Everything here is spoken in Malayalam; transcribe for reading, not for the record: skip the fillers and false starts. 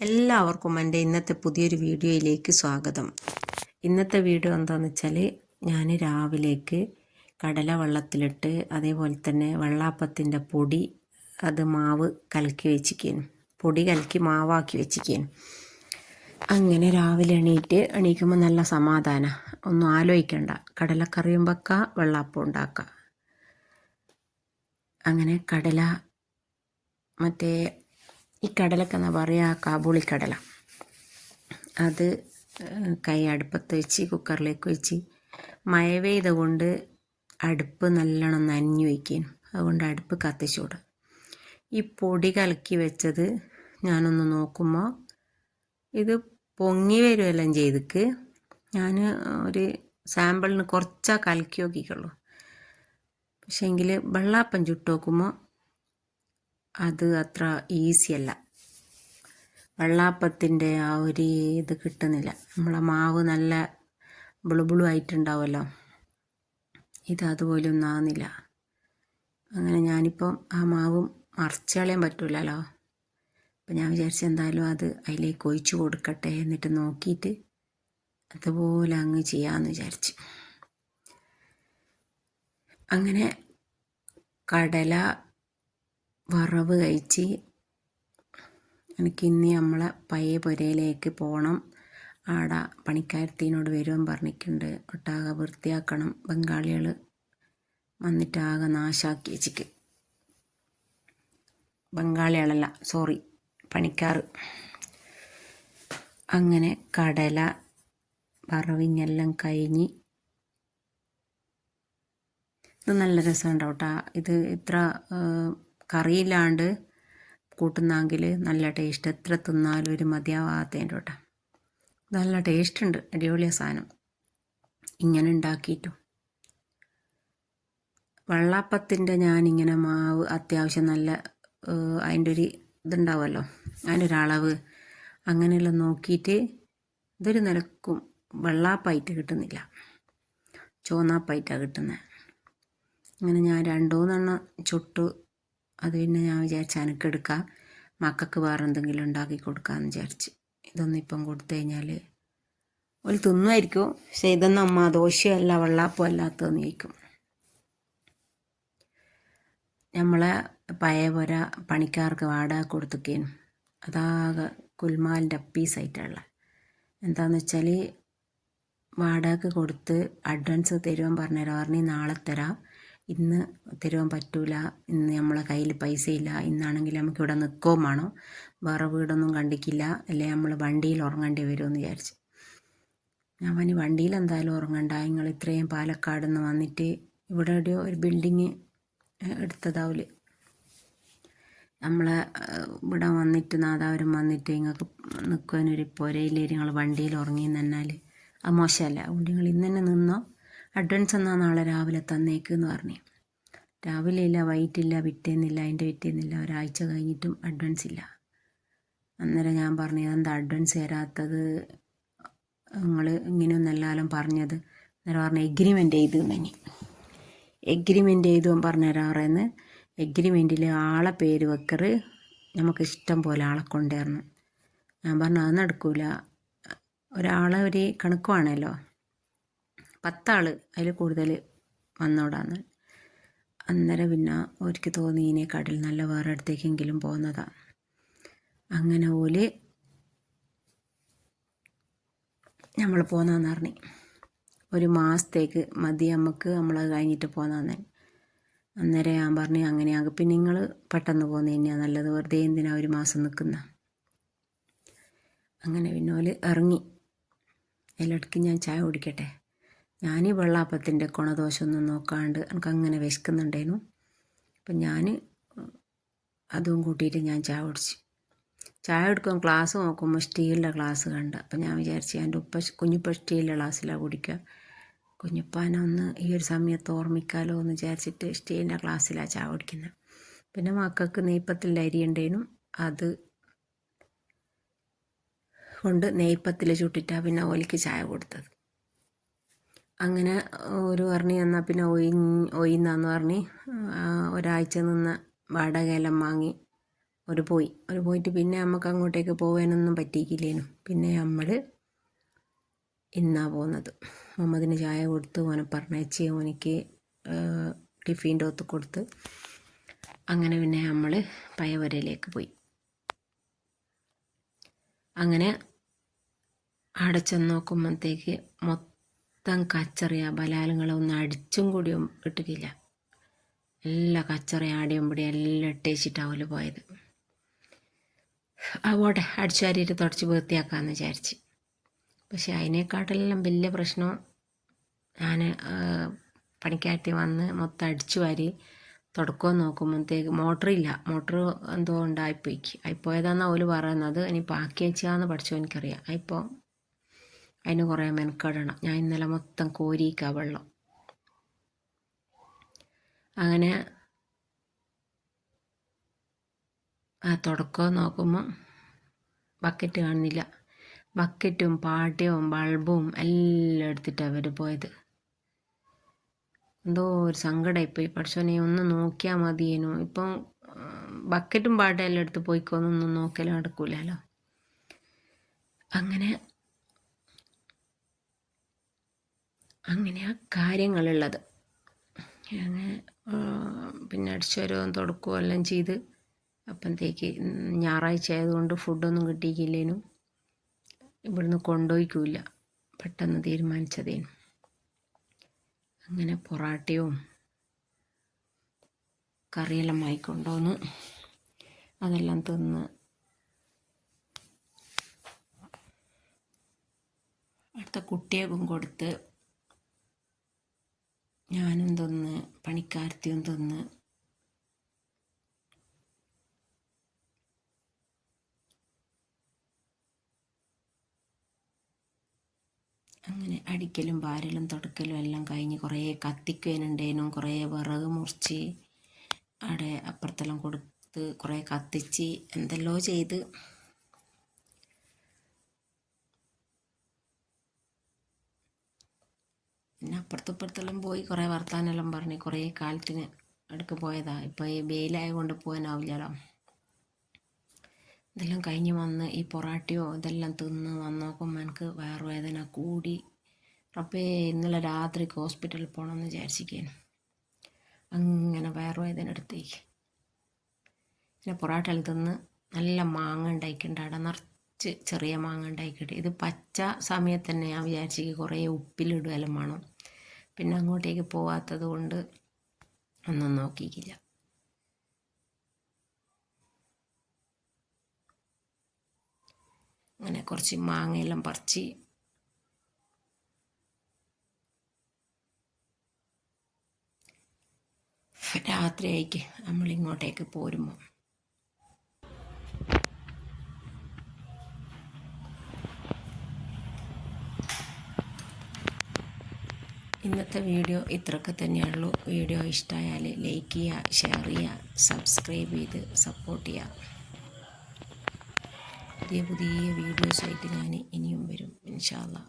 എല്ലാവർക്കും എൻ്റെ ഇന്നത്തെ പുതിയൊരു വീഡിയോയിലേക്ക് സ്വാഗതം. ഇന്നത്തെ വീഡിയോ എന്താണെന്ന് വെച്ചാൽ ഞാൻ രാവിലേക്ക് കടല വെള്ളത്തിലിട്ട് അതേപോലെ തന്നെ വെള്ളാപ്പത്തിൻ്റെ പൊടി മാവ് കലക്കി വെച്ചിരിക്കുന്നു. പൊടി കലക്കി മാവാക്കി വെച്ചിരിക്കുന്നു. അങ്ങനെ രാവിലെ എണീക്കുമ്പോൾ നല്ല സമാധാനം, ഒന്നും ആലോചിക്കണ്ട, കടലക്കറിയും വെക്കുക, വെള്ളാപ്പം ഉണ്ടാക്കുക. അങ്ങനെ കടല മറ്റേ ഈ കടലൊക്കെ എന്താ പറയുക, കാബൂളിക്കടല, അത് അടുപ്പത്ത് വെച്ച് കുക്കറിലേക്ക് വെച്ച് മഴ പെയ്ത കൊണ്ട് അടുപ്പ് നല്ലോണം നനഞ്ഞു വയ്ക്കും. അതുകൊണ്ട് അടുപ്പ് കത്തിച്ചൂടും. ഈ പൊടി കലക്കി വെച്ചത് ഞാനൊന്ന് നോക്കുമ്പോൾ ഇത് പൊങ്ങി വരുമെല്ലാം ചെയ്തിക്ക്. ഞാൻ ഒരു സാമ്പിളിന് കുറച്ചാ കലക്കി നോക്കിക്കുള്ളൂ. പക്ഷേങ്കിൽ വെള്ളാപ്പം ചുട്ട് നോക്കുമ്പോൾ അത് അത്ര ഈസിയല്ല. വെള്ളാപ്പത്തിൻ്റെ ആ ഒരു ഇത് കിട്ടുന്നില്ല. നമ്മളെ മാവ് നല്ല ബിളുബിളു ആയിട്ടുണ്ടാവുമല്ലോ, ഇത് അതുപോലെ ഒന്നും ആകുന്നില്ല. അങ്ങനെ ഞാനിപ്പം ആ മാവ് മറിച്ച് കളയാൻ പറ്റില്ലല്ലോ. അപ്പം ഞാൻ വിചാരിച്ചു എന്തായാലും അത് അതിലേക്ക് ഒഴിച്ച് കൊടുക്കട്ടെ, എന്നിട്ട് നോക്കിയിട്ട് അതുപോലെ അങ്ങ് ചെയ്യാമെന്ന് വിചാരിച്ചു. അങ്ങനെ കടല വറവ് കഴിച്ച് എനിക്കിന്ന് നമ്മളെ പഴയ പുരയിലേക്ക് പോകണം. ആടെ പണിക്കാരത്തിനോട് വരുവാൻ പറഞ്ഞിട്ടുണ്ട്. ഒട്ടാകെ വൃത്തിയാക്കണം. ബംഗാളികൾ വന്നിട്ട് ആകെ നാശാക്കി വെച്ചിക്ക്. ബംഗാളികളല്ല, സോറി, പണിക്കാർ. അങ്ങനെ കടല വറവിനെല്ലാം കഴിഞ്ഞ് ഇത് നല്ല രസമുണ്ടാവും കേട്ടോ. ഇത് ഇത്ര കറിയില്ലാണ്ട് കൂട്ടുന്നെങ്കിൽ നല്ല ടേസ്റ്റ്, എത്ര തിന്നാലും ഒരു മതിയാവാത്തതിൻ്റെ കേട്ടോ. നല്ല ടേസ്റ്റ് ഉണ്ട്, അടിപൊളിയ സാധനം. ഇങ്ങനെ ഉണ്ടാക്കിയിട്ടു വെള്ളാപ്പത്തിൻ്റെ ഞാനിങ്ങനെ മാവ് അത്യാവശ്യം നല്ല അതിൻ്റെ ഒരു ഇതുണ്ടാവുമല്ലോ, അതിൻ്റെ ഒരളവ് അങ്ങനെയെല്ലാം നോക്കിയിട്ട് ഇതൊരു നിലക്കും വെള്ളാപ്പായിട്ട് കിട്ടുന്നില്ല, ചുവന്നാപ്പായിട്ടാണ് കിട്ടുന്നത്. അങ്ങനെ ഞാൻ 2-3 ചുട്ടു. അത് പിന്നെ ഞാൻ വിചാരിച്ചു എനിക്കെടുക്കാം, മക്കൾക്ക് വേറെ എന്തെങ്കിലും ഉണ്ടാക്കി കൊടുക്കാമെന്ന് വിചാരിച്ച്. ഇതൊന്നും ഇപ്പം കൊടുത്തു കഴിഞ്ഞാൽ ഒരു തിന്നുമായിരിക്കും. പക്ഷെ ഇതൊന്നും അമ്മ ദോശയല്ല വെള്ളാപ്പം അല്ലാത്തതെന്ന് ചോദിക്കും. നമ്മളെ പഴയ പുര പണിക്കാർക്ക് വാടക കൊടുത്തേക്കേനും അതാകെ കുൽമാലിൻ്റെ പീസായിട്ടുള്ള. എന്താണെന്ന് വെച്ചാൽ വാടക കൊടുത്ത് അഡ്വാൻസ് തരുവാൻ പറഞ്ഞ് നാളെ തരാം, ഇന്ന് തരുവാൻ പറ്റൂല, ഇന്ന് നമ്മളെ കയ്യിൽ പൈസ ഇല്ല, ഇന്നാണെങ്കിൽ നമുക്ക് ഇവിടെ നിൽക്കുകയും വേണം, വേറെ വീടൊന്നും കണ്ടിക്കില്ല, അല്ലെ നമ്മൾ വണ്ടിയിൽ ഉറങ്ങേണ്ടി വരുമെന്ന് വിചാരിച്ച്. ഞാൻ പറഞ്ഞു വണ്ടിയിൽ എന്തായാലും ഉറങ്ങണ്ട, നിങ്ങൾ ഇത്രയും പാലക്കാട് നിന്ന് വന്നിട്ട് ഇവിടെ ഒരു ബിൽഡിങ് എടുത്തതാവില്ല, നമ്മളെ ഇവിടെ വന്നിട്ട് നാദാവരം വന്നിട്ട് നിങ്ങൾക്ക് നിൽക്കാനൊരു പുരയിൽ നിങ്ങൾ വണ്ടിയിൽ ഉറങ്ങിയെന്ന് പറഞ്ഞാൽ അത് മോശമല്ല. അതുകൊണ്ട് നിങ്ങൾ ഇന്ന് തന്നെ നിന്നോ, അഡ്വാൻസ് എന്നാൽ നാളെ രാവിലെ തന്നേക്കെന്ന് പറഞ്ഞു. രാവിലെ ഇല്ല, വൈകിട്ടില്ല, പിറ്റേന്നില്ല, അതിൻ്റെ പിറ്റേന്നില്ല, ഒരാഴ്ച കഴിഞ്ഞിട്ടും അഡ്വാൻസ് ഇല്ല. അന്നേരം ഞാൻ പറഞ്ഞു എന്താ അഡ്വാൻസ് തരാത്തത്, നിങ്ങൾ ഇങ്ങനെയൊന്നെല്ലാലും പറഞ്ഞത്. അന്നേരം പറഞ്ഞു എഗ്രിമെൻ്റ് ചെയ്തു തന്നെ. എഗ്രിമെൻ്റ് ചെയ്തു പറഞ്ഞുതരാറെന്ന്. എഗ്രിമെൻറ്റിൽ ആളെ പേര് വെക്കറ്, നമുക്ക് ഇഷ്ടം പോലെ ആളെ കൊണ്ടുവരണം. ഞാൻ പറഞ്ഞു അത് നടക്കൂല, ഒരാളെ ഒരു കണക്ക് വേണമല്ലോ, 10 ആൾ അതിൽ കൂടുതൽ വന്നോടാന്ന്. അന്നേരം പിന്നെ അവർക്ക് തോന്നി ഇതിനേക്കാട്ടിൽ നല്ല വേറെ അടുത്തേക്കെങ്കിലും പോകുന്നതാണ്. അങ്ങനെ ഓല് നമ്മൾ പോന്നാന്ന് പറഞ്ഞു. 1 മാസത്തേക്ക് മതി നമുക്ക്, നമ്മളത് കഴിഞ്ഞിട്ട് പോന്നാന്ന്. അന്നേരം ഞാൻ പറഞ്ഞു അങ്ങനെയാകും, പിന്നെ നിങ്ങൾ പെട്ടെന്ന് പോകുന്നത് തന്നെയാണ് നല്ലത്, വെറുതെ എന്തിനാ 1 മാസം നിൽക്കുന്ന. അങ്ങനെ പിന്നെ ഓല് ഇറങ്ങി. അതിലിടയ്ക്ക് ഞാൻ ചായ കുടിക്കട്ടെ. ഞാൻ ഈ വെള്ളാപ്പത്തിൻ്റെ കുണദോശ ഒന്നും നോക്കാണ്ട് എനിക്ക് അങ്ങനെ വിശക്കുന്നുണ്ടായിരുന്നു. അപ്പം ഞാൻ അതും കൂട്ടിയിട്ട് ഞാൻ ചായ കുടിച്ചു. ചായ എടുക്കും ഗ്ലാസ് നോക്കുമ്പോൾ സ്റ്റീലിൻ്റെ ഗ്ലാസ് കണ്ട്. അപ്പം ഞാൻ വിചാരിച്ചു എൻ്റെ കുഞ്ഞിപ്പ സ്റ്റീലിൻ്റെ ഗ്ലാസ്സിലാണ് കുടിക്കുക, കുഞ്ഞിപ്പാനെ ഒന്ന് ഈ ഒരു സമയത്ത് ഓർമ്മിക്കാമല്ലോ എന്ന് വിചാരിച്ചിട്ട് സ്റ്റീലിൻ്റെ ഗ്ലാസ്സിലാണ് ചായ കുടിക്കുന്നത്. പിന്നെ മക്കൾക്ക് നെയ്പ്പത്തിൻ്റെ അരി ഉണ്ടേനും, അത് കൊണ്ട് നെയ്പ്പത്തിൽ ചുട്ടിട്ടാണ് പിന്നെ ഓലിക്ക് ചായ കൊടുത്തത്. അങ്ങനെ ഒരു പറഞ്ഞ് എന്നാൽ പിന്നെ ഒയിന്നാന്ന് പറഞ്ഞ് ഒരാഴ്ച നിന്ന് വാടകയെല്ലാം വാങ്ങി ഒരു പോയിട്ട് പിന്നെ നമുക്ക് അങ്ങോട്ടേക്ക് പോകാനൊന്നും പറ്റിയില്ലേനു. പിന്നെ നമ്മൾ ഇന്നാ പോകുന്നത്. മുഹമ്മദിന് ചായ കൊടുത്ത് ഓനെ പറഞ്ഞയച്ച് ഓനിക്ക് ടിഫിൻ്റെ ഒത്ത് കൊടുത്ത് അങ്ങനെ പിന്നെ നമ്മൾ പയ്യവരയിലേക്ക് പോയി. അങ്ങനെ അവിടെ ചെന്ന് നോക്കുമ്പോഴത്തേക്ക് മൊത്തം കച്ചറിയാ. ബലാലുങ്ങളൊന്നും അടിച്ചും കൂടിയും ഇട്ടിട്ടില്ല. എല്ലാ കച്ചറയും ആടിയും പിടിയും എല്ലാം ഇട്ടേച്ചിട്ടാവല് പോയത്. പോട്ടെ, അടിച്ചു വാരിയിട്ട് തുടച്ച് വൃത്തിയാക്കാമെന്ന് വിചാരിച്ച്. പക്ഷെ അതിനേക്കാട്ടെല്ലാം വലിയ പ്രശ്നം ഞാൻ പണിക്കാറ്റി വന്ന് മൊത്തം അടിച്ചു വാരി തുടക്കം നോക്കുമ്പോഴത്തേക്ക് മോട്ടറില്ല. മോട്ടർ എന്തോ ആയിപ്പോയതാണെന്നാണ് ഓല് പറയുന്നത്. ഇനി പാക്കി വെച്ചാന്ന് പഠിച്ചോ എനിക്കറിയാം. ഇപ്പോൾ അതിന് കുറേ മെനക്കെടണം. ഞാൻ ഇന്നലെ മൊത്തം കോരിക്കാ വെള്ളം. അങ്ങനെ ആ തുടക്കം നോക്കുമ്പോൾ ബക്കറ്റ് കാണുന്നില്ല. ബക്കറ്റും പാട്ടയും ബൾബും എല്ലാം എടുത്തിട്ടാണ് അവർ പോയത്. എന്തോ ഒരു സങ്കടമായിപ്പോയി. പഠിച്ചോനെ ഒന്ന് നോക്കിയാൽ മതിയേനു. ഇപ്പം ബക്കറ്റും പാട്ടയും എല്ലാം എടുത്ത് പോയിക്കോന്നൊന്നും നോക്കൽ നടക്കൂലല്ലോ. അങ്ങനെയാ കാര്യങ്ങളുള്ളത്. അങ്ങനെ പിന്നെ അടിച്ചു വരുകയും തുടക്കുകയും എല്ലാം ചെയ്ത് അപ്പോഴത്തേക്ക് ഞായറാഴ്ച ആയതുകൊണ്ട് ഫുഡൊന്നും കിട്ടിയില്ലേനും ഇവിടുന്ന് കൊണ്ടുപോയിക്കില്ല. പെട്ടെന്ന് തീരുമാനിച്ചതേനു. അങ്ങനെ പൊറാട്ടയും കറിയെല്ലാം വാങ്ങിക്കൊണ്ടുവന്ന് അതെല്ലാം തിന്ന് അടുത്ത കുട്ടിയേക്കും കൊടുത്ത് ഞാനും തിന്ന് പണിക്കാരത്തിയും തിന്ന് അങ്ങനെ അടിക്കലും വാരലും തുടക്കലും എല്ലാം കഴിഞ്ഞ് കുറേ കത്തിക്കുവാനുണ്ടേനും. കുറേ വിറക് മുറിച്ച് അവിടെ അപ്പുറത്തെല്ലാം കൊടുത്ത് കുറേ കത്തിച്ച് എന്തെല്ലോ ചെയ്ത് പിന്നെ അപ്പുറത്തെല്ലാം പോയി കുറേ വർത്താനെല്ലാം പറഞ്ഞ് കുറേ കാലത്തിന് അടുക്ക് പോയതാ. ഇപ്പോൾ ഈ വെയിലായ കൊണ്ട് പോകാനാവില്ലല്ലോ. ഇതെല്ലാം കഴിഞ്ഞ് വന്ന് ഈ പൊറാട്ടയോ ഇതെല്ലാം തിന്ന് വന്ന് നോക്കുമ്പോൾ എനിക്ക് വയറുവേദന കൂടി. റബ്ബേ, ഇന്നലെ രാത്രിക്ക് ഹോസ്പിറ്റലിൽ പോകണമെന്ന് വിചാരിച്ചിരിക്കുകയാണ്. അങ്ങനെ വയറുവേദന എടുത്തേക്ക് പിന്നെ പൊറാട്ടയിൽ തിന്ന് നല്ല മാങ്ങ ഉണ്ടായിക്കുണ്ട്. അവിടെ നിറച്ച് ചെറിയ മാങ്ങ ഉണ്ടായിക്കിട്ട്. ഇത് പച്ച സമയത്ത് തന്നെ ഞാൻ വിചാരിച്ചേക്ക് കുറേ ഉപ്പിലിടുകയെല്ലാം വേണം. പിന്നെ അങ്ങോട്ടേക്ക് പോകാത്തത് കൊണ്ട് ഒന്നും നോക്കിയിട്ടില്ല. അങ്ങനെ കുറച്ച് മാങ്ങയെല്ലാം പറിച്ച് രാത്രിയായിക്ക് നമ്മളിങ്ങോട്ടേക്ക് പോരുമ്പോൾ ഇന്നത്തെ വീഡിയോ ഇത്രയൊക്കെ തന്നെയുള്ളൂ. വീഡിയോ ഇഷ്ടമായാൽ ലൈക്ക് ചെയ്യുക, ഷെയർ ചെയ്യുക, സബ്സ്ക്രൈബ് ചെയ്ത് സപ്പോർട്ട് ചെയ്യുക. പുതിയ വീഡിയോസായിട്ട് ഞാൻ ഇനിയും വരും ഇൻഷാ അല്ലാഹ്.